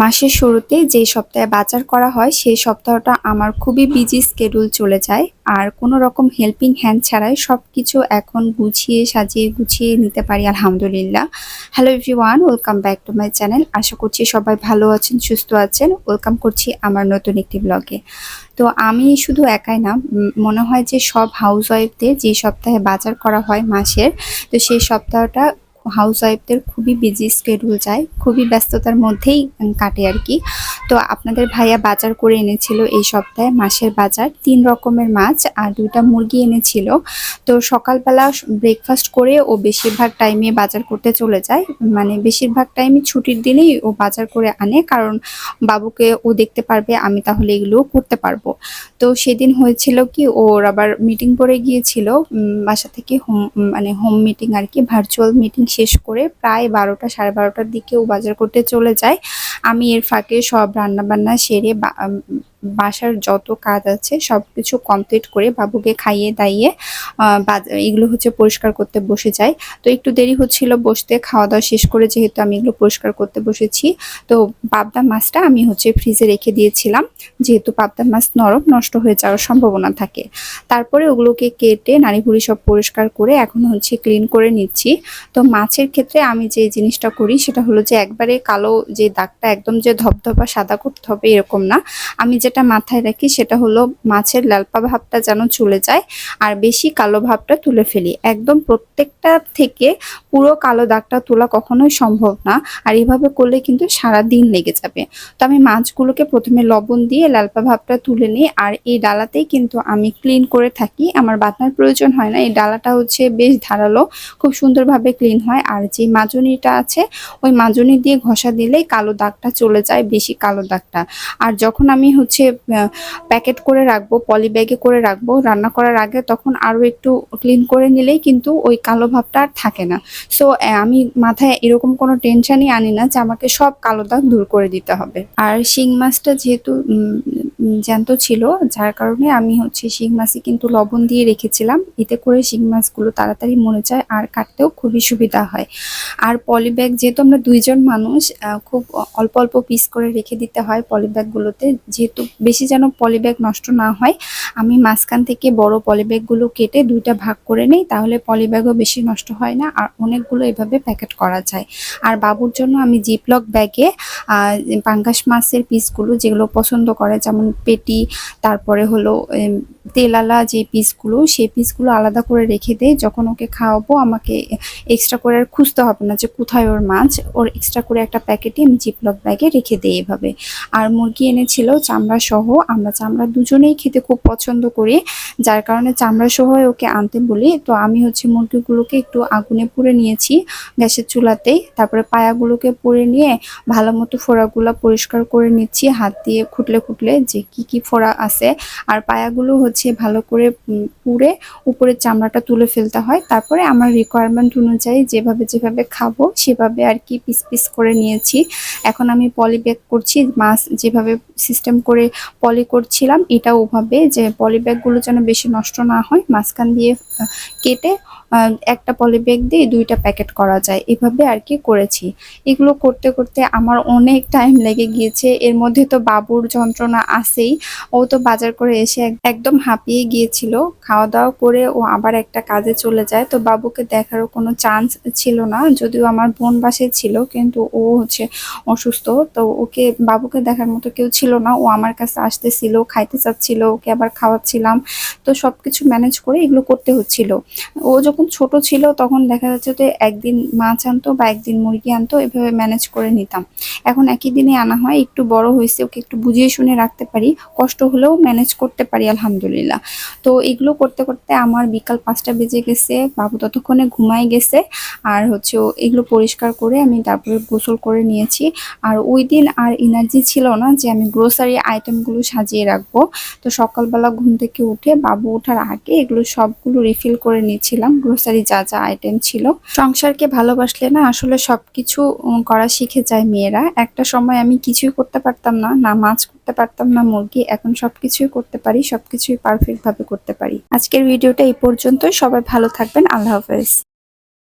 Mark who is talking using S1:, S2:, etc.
S1: মাসের শুরুতে যে সপ্তাহে বাজার করা হয় সেই সপ্তাহটা আমার খুবই বিজি শিডিউল চলে যায়। আর কোনো রকম হেল্পিং হ্যান্ড ছাড়াই সবকিছু এখন গুছিয়ে সাজিয়ে গুছিয়ে নিতে পারি আলহামদুলিল্লাহ। Hello everyone, welcome back to my channel. আশা করছি সবাই ভালো আছেন, সুস্থ আছেন। ওয়েলকাম করছি আমার নতুন একটি ব্লগে। তো আমি শুধু একাই না, মনে হয় যে সব হাউসওয়াইফদের যে সপ্তাহে বাজার করা হয় মাসের, তো সেই সপ্তাহটা হাউসওয়াইফদের খুবই বিজি শিডিউল যায়, খুবই ব্যস্ততার মধ্যেই কাটে আর কি। তো আপনাদের ভাইয়া বাজার করে এনেছিল এই সপ্তাহে মাসের বাজার, 3 রকমের মাছ আর 2টা মুরগি এনেছিল। তো সকালবেলা ব্রেকফাস্ট করে ও বেশিরভাগ টাইমে বাজার করতে চলে যায়, মানে বেশিরভাগ টাইমে ছুটির দিনেই ও বাজার করে আনে, কারণ বাবুকে ও দেখতে পারবে, আমি তাহলে এগুলো করতে পারবো। তো সেদিন হয়েছিল কি, ওর আবার মিটিং পড়ে গিয়েছিল বাসা থেকে, হোম মিটিং আর কি, ভার্চুয়াল মিটিং শেষ করে প্রায় 12টা 12:30টার দিকে ও বাজার করতে চলে যায়। আমি এর ফাঁকে সব রান্না বান্না সেরে বাসার যত কাজ আছে সবকিছু কমপ্লিট করে বাবুকে খাইয়ে দাইয়ে এগুলো হচ্ছে পরিষ্কার করতে বসে যাই। তো একটু দেরি হচ্ছিল বসতে, খাওয়া দাওয়া শেষ করে যেহেতু আমি এগুলো পরিষ্কার করতে বসেছি। তো পাবদা মাছটা আমি হচ্ছে ফ্রিজে রেখে দিয়েছিলাম, যেহেতু পাবদা মাছ নরম, নষ্ট হয়ে যাওয়ার সম্ভাবনা থাকে। তারপরে ওগুলোকে কেটে নাড়িভুড়ি সব পরিষ্কার করে এখন হচ্ছে ক্লিন করে নিচ্ছি। তো মাছের ক্ষেত্রে আমি যে জিনিসটা করি সেটা হলো যে একবারে কালো যে দাগটা একদম যে ধবধবা সাদা করতে হবে এরকম না। আমি যেটা মাথায় রাখি সেটা হলো মাছের লালপা ভাবটা যেন চলে যায় আর বেশি কালো ভাবটা তুলে ফেলি। একদম প্রত্যেকটা থেকে পুরো কালো দাগটা তোলা কখনোই সম্ভব না, আর এভাবে করলে কিন্তু সারা দিন লেগে যাবে। তো আমি মাছগুলোকে প্রথমে লবণ দিয়ে লালপা ভাবটা তুলে নিই, আর এই ডালাতেই কিন্তু আমি ক্লিন করে থাকি, আমার বাটনার প্রয়োজন হয় না। এই ডালাটা হচ্ছে বেশ ধারালো, খুব সুন্দরভাবে ক্লিন হয়। আর যে মাজনিটা আছে ওই মাজনি দিয়ে ঘষা দিলেই কালো দাগটা চলে যায়, বেশি কালো দাগটা। আর যখন আমি হচ্ছে প্যাকেট করে রাখবো, পলি ব্যাগে করে রাখবো রান্না করার আগে, তখন আরও একটু ক্লিন করে নিলেই কিন্তু ওই কালো ভাবটা আর থাকে না। সো আমি মাথায় এরকম কোনো টেনশনই আনি না যে আমাকে সব কালো দাগ দূর করে দিতে হবে। আর শিং মাছটা যেহেতু জ্যান্ত ছিল, যার কারণে আমি হচ্ছে শিং মাছে কিন্তু লবণ দিয়ে রেখেছিলাম, এতে করে শিং মাছগুলো তাড়াতাড়ি মরে যায় আর কাটতেও খুবই সুবিধা হয়। আর পলি ব্যাগ, যেহেতু আমরা 2জন মানুষ, খুব অল্প অল্প পিস করে রেখে দিতে হয় পলি ব্যাগগুলোতে, যেহেতু বেশি যেন পলি ব্যাগ নষ্ট না হয়। আমি মাঝখান থেকে বড় পলি ব্যাগগুলো কেটে 2টা ভাগ করে নিই, তাহলে পলি ব্যাগও বেশি নষ্ট হয় না আর অনেকগুলো এভাবে প্যাকেট করা যায়। আর বাবুর জন্য আমি জিপলক ব্যাগে পাঙ্গাস মাছের পিসগুলো যেগুলো পছন্দ করে, যেমন পেটি, তারপরে হলো তেলালা যে পিসগুলো, সেই পিসগুলো আলাদা করে রেখে দেই। যখন ওকে খাওয়াবো আমাকে এক্সট্রা করে আর খুঁজতে হবে না যে কোথায় ওর মাছ, ওর এক্সট্রা করে একটা প্যাকেটে আমি জিপলক ব্যাগে রেখে দিই এভাবে। আর মুরগি এনেছিল চামড়া সহ, আমরা চামড়া দুজনেই খেতে খুব পছন্দ করি, যার কারণে চামড়া সহ ওকে আনতে বলি। তো আমি হচ্ছে মুরগিগুলোকে একটু আগুনে পুড়ে নিয়েছি গ্যাসের চুলাতেই, তারপরে পায়াগুলোকে পুড়ে নিয়ে ভালো মতো ফোড়াগুলো পরিষ্কার করে নিচ্ছি হাত দিয়ে খুঁটলে খুঁটলে, যে কি ফোড়া আছে। আর পায়াগুলো হচ্ছে ভালো করে পুড়ে উপরের চামড়াটা তুলে ফেলতে হয়। তারপরে আমার রিকোয়ারমেন্ট অনুযায়ী যেভাবে যেভাবে খাবো সেভাবে আর কি পিস পিস করে নিয়েছি। এখন আমি পলি ব্যাগ করছি, মাছ যেভাবে সিস্টেম করে পলি করছিলাম এটা ওভাবে, যে পলি ব্যাগগুলো যেন বেশি নষ্ট না হয়, মাঝখান দিয়ে কেটে একটা পলি ব্যাগ দিয়ে 2টা প্যাকেট করা যায়, এভাবে আর কি করেছি। এগুলো করতে করতে আমার অনেক টাইম লেগে গিয়েছে, এর মধ্যে তো বাবুর যন্ত্রণা আছেই। ও তো বাজার করে এসে একদম হাঁপিয়ে গিয়েছিল, খাওয়া দাওয়া করে ও আবার একটা কাজে চলে যায়। তো বাবুকে দেখারও কোনো চান্স ছিল না, যদিও আমার বোন বাসায় ছিল, কিন্তু ও হচ্ছে অসুস্থ, তো ওকে বাবুকে দেখার মতো কেউ ছিল না। ও আমার কাছে আসতেছিল, খাইতে চাচ্ছিল, ওকে আবার খাওয়াচ্ছিলাম। তো সবকিছু ম্যানেজ করে এগুলো করতে হচ্ছিল। ও যখন ছোট ছিল তখন দেখা যাচ্ছে যে একদিন মাছ আনতো বা একদিন মুরগি আনতো, এভাবে ম্যানেজ করে নিতাম। এখন একই দিনে আনা হয়, একটু বড় হয়েছে, ওকে একটু বুঝিয়ে শুনে রাখতে পারি, কষ্ট হলেও ম্যানেজ করতে পারি আলহামদুলিল্লাহ। তো এগুলো করতে করতে আমার বিকাল 5টা বেজে গেছে, বাবু ততক্ষণে ঘুমাই গেছে। আর হচ্ছে এগুলো পরিষ্কার করে আমি তারপরে গোসল করে নিয়েছি। আর ওই দিন আর এনার্জি ছিল না যে আমি গ্রোসারি আইটেমগুলো সাজিয়ে রাখবো। তো সকালবেলা ঘুম থেকে উঠে বাবু ওঠার আগে এগুলো সবগুলো রিফিল করে নিয়েছিলাম, গ্রোসারি যা যা আইটেম ছিল। সংসারকে ভালোবাসলে না আসলে সবকিছু করা শিখে যায় মেয়েরা। একটা সময় আমি কিছুই করতে পারতাম না, না মাছ করতে পারতাম না মুরগি, এখন সবকিছুই করতে পারি, সবকিছুই পারফেক্ট ভাবে করতে পারি। আজকের ভিডিওটা এই পর্যন্তই, সবাই ভালো থাকবেন, আল্লাহ হাফেজ।